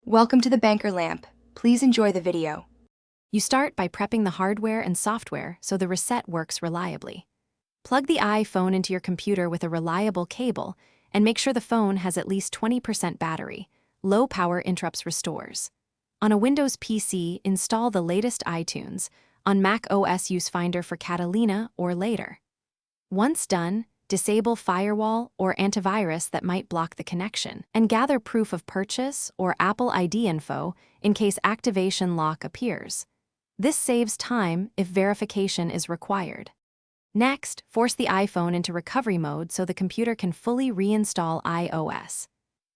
Welcome to the Banker Lamp. Please enjoy the video. You start by prepping the hardware and software so the reset works reliably. Plug the iPhone into your computer with a reliable cable and make sure the phone has at least 20% battery. Low power interrupts restores. On a Windows PC, install the latest iTunes. On Mac OS, use Finder for Catalina or later. Once done, disable firewall or antivirus that might block the connection, and gather proof of purchase or Apple ID info in case activation lock appears. This saves time if verification is required. Next, force the iPhone into recovery mode so the computer can fully reinstall iOS.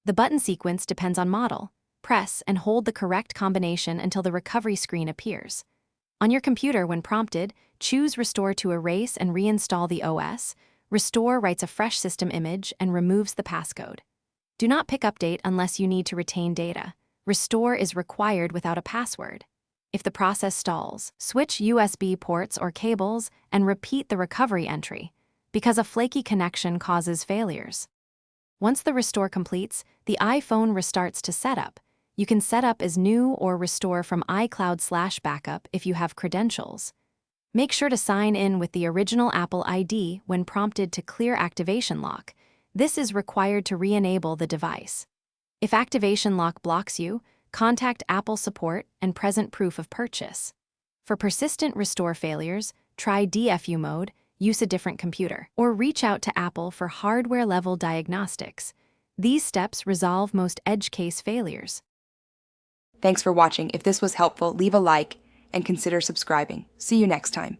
The button sequence depends on model. Press and hold the correct combination until the recovery screen appears. On your computer, when prompted, choose Restore to erase and reinstall the OS. Restore writes a fresh system image and removes the passcode. Do not pick Update unless you need to retain data. Restore is required without a password. If the process stalls, switch USB ports or cables and repeat the recovery entry, because a flaky connection causes failures. Once the restore completes, the iPhone restarts to setup. You can set up as new or restore from iCloud/backup if you have credentials. Make sure to sign in with the original Apple ID when prompted to clear activation lock. This is required to re-enable the device. If activation lock blocks you, contact Apple support and present proof of purchase. For persistent restore failures, try DFU mode, use a different computer, or reach out to Apple for hardware-level diagnostics. These steps resolve most edge case failures. Thanks for watching. If this was helpful, leave a like and consider subscribing. See you next time.